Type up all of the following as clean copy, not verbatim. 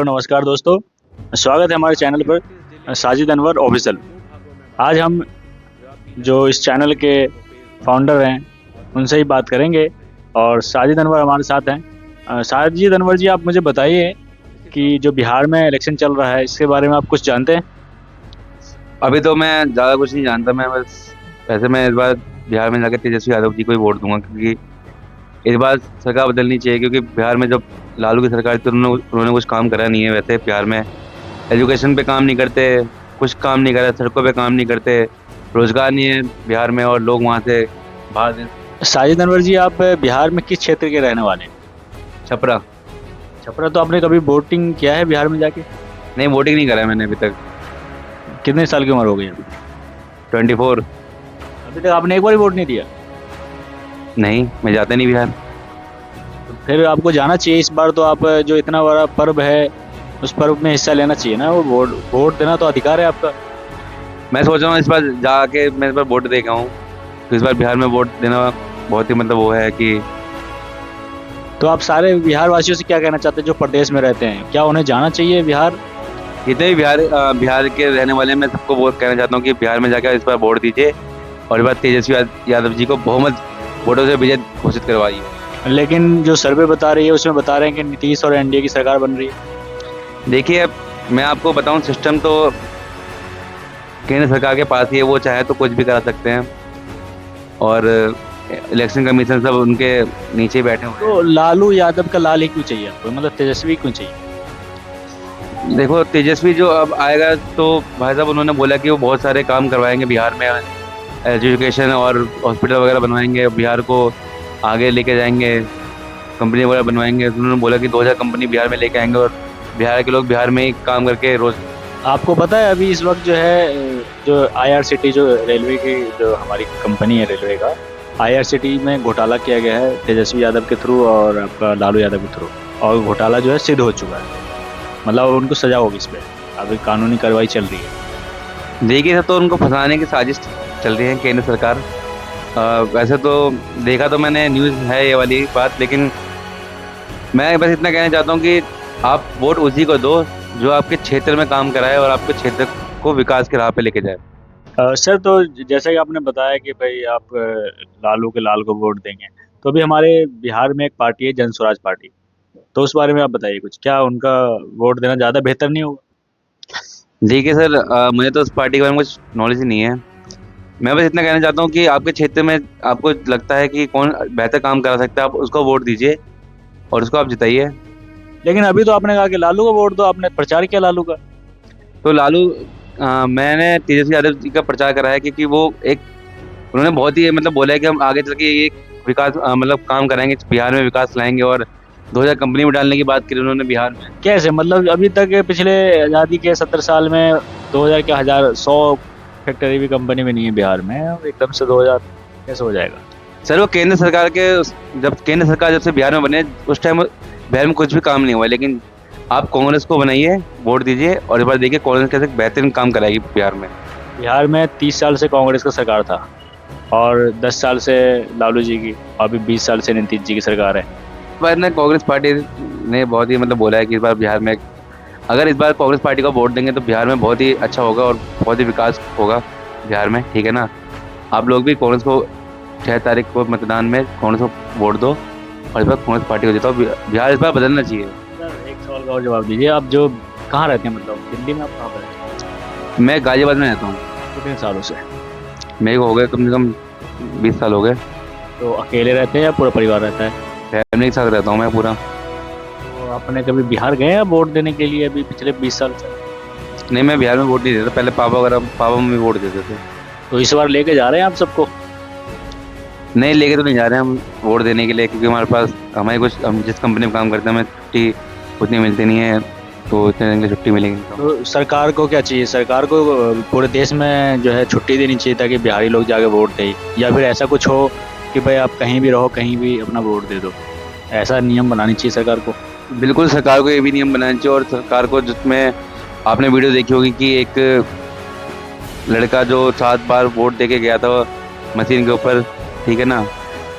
नमस्कार दोस्तों, स्वागत है हमारे चैनल पर साजिद अनवर ऑफिशियल। आज हम जो इस चैनल के फाउंडर हैं उनसे ही बात करेंगे और साजिद अनवर हमारे साथ हैं। साजिद अनवर जी, आप मुझे बताइए कि जो बिहार में इलेक्शन चल रहा है इसके बारे में आप कुछ जानते हैं? अभी तो मैं ज़्यादा कुछ नहीं जानता। मैं बस वैसे मैं इस बार बिहार में जाकर तेजस्वी यादव जी को ही वोट दूंगा, क्योंकि इस बार सरकार बदलनी चाहिए। क्योंकि बिहार में जब लालू की सरकार थी तो उन्होंने कुछ काम करा नहीं है। वैसे बिहार में एजुकेशन पे काम नहीं करते, कुछ काम नहीं करा, सड़कों पे काम नहीं करते, रोजगार नहीं है बिहार में और लोग वहाँ से भाग। साजिद अनवर जी, आप बिहार में किस क्षेत्र के रहने वाले हैं? छपरा। छपरा। तो आपने कभी वोटिंग किया है बिहार में जाके? नहीं, वोटिंग नहीं करा है मैंने अभी तक। कितने साल की उम्र हो गई अभी? 24। अभी तक आपने एक बार भी वोट नहीं दिया? नहीं, मैं जाता नहीं बिहार। तो फिर आपको जाना चाहिए इस बार। तो आप जो इतना बड़ा पर्व है उस पर्व में हिस्सा लेना चाहिए ना। वो वोट देना तो अधिकार है आपका। मैं सोच रहा हूँ इस बार जाके मैं इस बार वोट दे के आऊँ। तो इस बार बिहार में वोट देना बहुत ही वो है कि तो आप सारे बिहार वासियों से क्या कहना चाहते हैं जो प्रदेश में रहते हैं? क्या उन्हें जाना चाहिए बिहार? जितने भी बिहार के रहने वाले हैं, मैं सबको वो कहना चाहता हूँ कि बिहार में जाकर इस बार वोट दीजिए और इस बार तेजस्वी यादव जी को बहुमत वोटों से विजय घोषित करवाइए। लेकिन जो सर्वे बता रही है उसमें बता रहे हैं कि नीतीश और एनडीए की सरकार बन रही है। देखिए, मैं आपको बताऊं, सिस्टम तो केंद्र सरकार के पास ही है। वो चाहे तो कुछ भी करा सकते हैं और इलेक्शन कमीशन सब उनके नीचे ही बैठे हुए हैं। तो लालू यादव का लाल ही क्यों चाहिए आपको? मतलब तेजस्वी क्यों चाहिए? देखो, तेजस्वी जो अब आएगा तो भाई साहब उन्होंने बोला कि वो बहुत सारे काम करवाएंगे बिहार में, एजुकेशन और हॉस्पिटल वगैरह बनवाएंगे, बिहार को आगे लेके जाएंगे, कंपनी वगैरह बनवाएंगे। उन्होंने बोला कि 2000 कंपनी बिहार में लेके आएंगे और बिहार के लोग बिहार में ही काम करके रोज। आपको पता है अभी इस वक्त जो है जो आईआरसीटी जो रेलवे की जो हमारी कंपनी है रेलवे का, आईआरसीटी में घोटाला किया गया है तेजस्वी यादव के थ्रू और आपका लालू यादव के थ्रू, और घोटाला जो है सिद्ध हो चुका है। मतलब उनको सजा होगी इस पर। अभी कानूनी कार्रवाई चल रही है। देखिए सर, तो उनको फंसाने की साजिश चल रही है केंद्र सरकार। वैसे तो देखा तो मैंने न्यूज़ है ये वाली बात, लेकिन मैं बस इतना कहना चाहता हूँ कि आप वोट उसी को दो जो आपके क्षेत्र में काम कराए और आपके क्षेत्र को विकास के राह पे लेके जाए। सर, तो जैसा कि आपने बताया कि भाई आप लालू के लाल को वोट देंगे, तो अभी हमारे बिहार में एक पार्टी है जन स्वराज पार्टी। तो उस बारे में आप बताइए कुछ। क्या उनका वोट देना ज़्यादा बेहतर नहीं होगा? देखिए सर, मुझे तो उस पार्टी के बारे में कुछ नॉलेज ही नहीं है। मैं बस इतना कहना चाहता हूँ कि आपके क्षेत्र में आपको लगता है कि कौन बेहतर काम करा सकता है, आप उसको वोट दीजिए और उसको आप जिताइए। लेकिन अभी तो आपने कहा कि लालू को वोट दो, आपने प्रचार किया लालू का। तो मैंने तेजस्वी यादव जी का प्रचार करा है, क्योंकि वो एक उन्होंने बहुत ही बोला है कि हम आगे चल के ये विकास काम कराएंगे, बिहार में विकास लाएंगे और 2000 कंपनी में डालने की बात करी उन्होंने बिहार में। कैसे? मतलब अभी तक पिछले आज़ादी के 70 साल में 2000 के 100 फैक्ट्री भी कंपनी में नहीं है बिहार में, और एकदम से 2000 कैसे हो जाएगा? सर, वो केंद्र सरकार के जब केंद्र सरकार जब से बिहार में बने उस टाइम बिहार में कुछ भी काम नहीं हुआ। लेकिन आप कांग्रेस को बनाइए, वोट दीजिए और इस बार देखिए कांग्रेस कैसे बेहतरीन काम कराएगी बिहार में। बिहार में 30 साल से कांग्रेस का सरकार था और 10 साल से लालू जी की, और अभी 20 साल से नीतीश जी की सरकार है। इस बार ने कांग्रेस पार्टी ने बहुत ही बोला है कि इस बार बिहार में अगर इस बार कांग्रेस पार्टी को वोट देंगे तो बिहार में बहुत ही अच्छा होगा और बहुत ही विकास होगा बिहार में। ठीक है ना? आप लोग भी कांग्रेस को 6 तारीख को मतदान में कांग्रेस को वोट दो और इस बार कांग्रेस पार्टी को जिताओ। बिहार इस बार बदलना चाहिए। सर, एक सवाल का और जवाब दीजिए। आप जो कहाँ रहते हैं, मतलब दिल्ली में आप कहाँ पर रहते हैं? मैं गाजियाबाद में रहता हूँ। कितने सालों से? मेरे को हो गए कम से कम 20 साल हो गए। तो अकेले रहते हैं या पूरा परिवार रहता है? फैमिली के साथ रहता हूँ मैं पूरा। तो आपने कभी बिहार गए हैं वोट देने के लिए अभी पिछले 20 साल से? नहीं, मैं बिहार में वोट नहीं देता। पहले पापा मम्मी वोट देते थे। तो इस बार लेके जा रहे हैं आप सबको? नहीं, लेके तो नहीं जा रहे हैं हम वोट देने के लिए, क्योंकि हम जिस कंपनी में काम करते हैं हमें छुट्टी उतनी मिलती नहीं है, तो इतने दिन की छुट्टी मिलेगी। तो सरकार को क्या चाहिए? सरकार को पूरे देश में जो है छुट्टी देनी चाहिए ताकि बिहारी लोग जाके वोट दें, या फिर ऐसा कुछ हो कि भाई आप कहीं भी रहो, कहीं भी अपना वोट दे दो। ऐसा नियम बनानी चाहिए सरकार को। बिल्कुल, सरकार को ये भी नियम बनाना चाहिए। और सरकार को, जिसमें आपने वीडियो देखी होगी कि एक लड़का जो 7 बार वोट दे के गया था मशीन के ऊपर, ठीक है ना,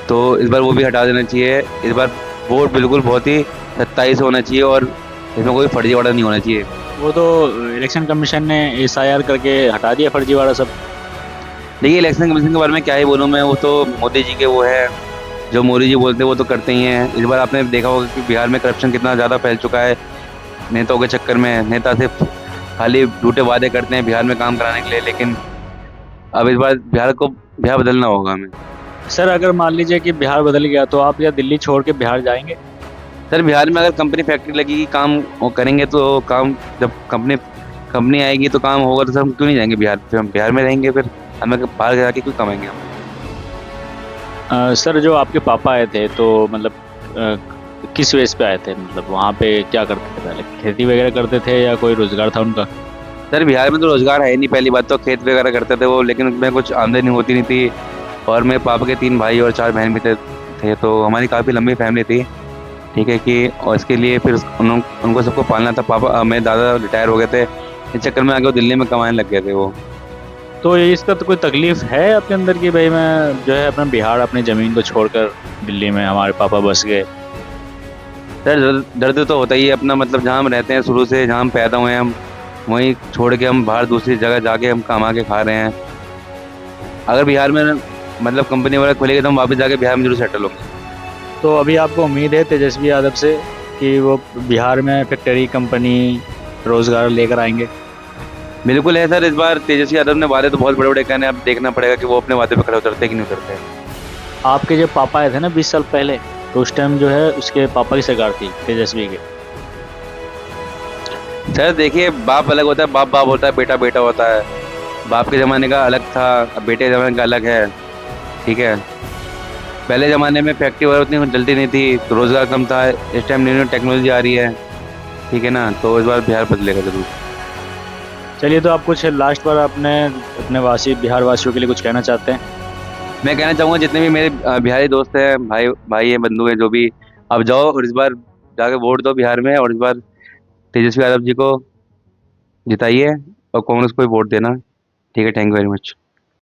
तो इस बार वो भी हटा देना चाहिए। इस बार वोट बिल्कुल बहुत ही 27 होना चाहिए और इसमें कोई फर्जीवाड़ा नहीं होना चाहिए। वो तो इलेक्शन कमीशन ने SIR करके हटा दिया फर्जीवाड़ा सब। देखिए इलेक्शन कमीशन के बारे में क्या ही बोलूँ मैं, वो तो मोदी जी के वो है, जो मोदी जी बोलते हैं वो तो करते ही हैं। इस बार आपने देखा होगा कि बिहार में करप्शन कितना ज़्यादा फैल चुका है नेताओं के चक्कर में। नेता सिर्फ खाली झूठे वादे करते हैं बिहार में काम कराने के लिए, लेकिन अब इस बार बिहार बदलना होगा हमें। सर अगर मान लीजिए कि बिहार बदल गया तो आप या दिल्ली छोड़ के बिहार जाएंगे? सर बिहार में अगर कंपनी फैक्ट्री लगेगी, काम वो करेंगे तो काम, जब कंपनी कंपनी आएगी तो काम होगा, तो सर हम क्यों नहीं जाएंगे बिहार, फिर हम बिहार में रहेंगे, फिर हमें बाहर जाके क्यों कमाएंगे हम। सर जो आपके पापा आए थे तो मतलब किस वेस पे आए थे, मतलब वहाँ पे क्या करते थे पहले, खेती वगैरह करते थे या कोई रोजगार था उनका? सर बिहार में तो रोजगार है ही नहीं, पहली बात तो खेत वगैरह करते थे वो, लेकिन उसमें कुछ आमदनी होती नहीं थी। और मेरे पापा के 3 भाई और 4 बहन भी थे, तो हमारी काफ़ी लंबी फैमिली थी। ठीक है कि, और इसके लिए फिर उनको सबको पालना था। पापा मेरे दादा रिटायर हो गए थे, इस चक्कर में आगे वो दिल्ली में कमाने लग गए थे वो। तो ये इसका तो कोई तकलीफ है आपके अंदर कि भाई मैं जो है अपना बिहार अपनी ज़मीन को छोड़कर दिल्ली में हमारे पापा बस गए? सर दर्द तो होता ही है अपना, मतलब जहाँ हम रहते हैं शुरू से, जहाँ हम पैदा हुए हैं, हम वहीं छोड़ के हम बाहर दूसरी जगह जाके हम कमा के खा रहे हैं। अगर बिहार में मतलब कंपनी वगैरह खुलेगी तो हम वापस जाके बिहार में जरूर सेटल होंगे। तो अभी आपको उम्मीद है तेजस्वी यादव से कि वो बिहार में फैक्ट्री कंपनी रोजगार लेकर आएंगे? बिल्कुल है सर, इस बार तेजस्वी यादव ने वादे तो बहुत बड़े बड़े कहने, अब देखना पड़ेगा कि वो अपने वादे पे खड़े उतरते हैं कि नहीं उतरते हैं। आपके जब पापा आए थे ना 20 साल पहले, तो उस टाइम जो है उसके पापा की सरकार थी तेजस्वी के। सर देखिए, बाप अलग होता है, बाप बाप होता है, बेटा बेटा होता है। बाप के ज़माने का अलग था, अब बेटे के ज़माने का अलग है। ठीक है, पहले ज़माने में फैक्ट्री वगैरह उतनी जल्दी नहीं थी, तो रोज़गार कम था। इस टाइम न्यू न्यू टेक्नोलॉजी आ रही है, ठीक है ना, तो इस बार बिहार बदलेगा जरूर। चलिए, तो आप कुछ लास्ट बार अपने अपने बिहार वासियों के लिए कुछ कहना चाहते हैं? मैं कहना चाहूँगा जितने भी मेरे बिहारी दोस्त हैं, भाई भाई हैं, बंधु हैं, जो भी, अब जाओ और इस बार जाके वोट दो बिहार में, और इस बार तेजस्वी यादव जी को जिताइए और कांग्रेस को ही वोट देना। ठीक है, थैंक यू वेरी मच।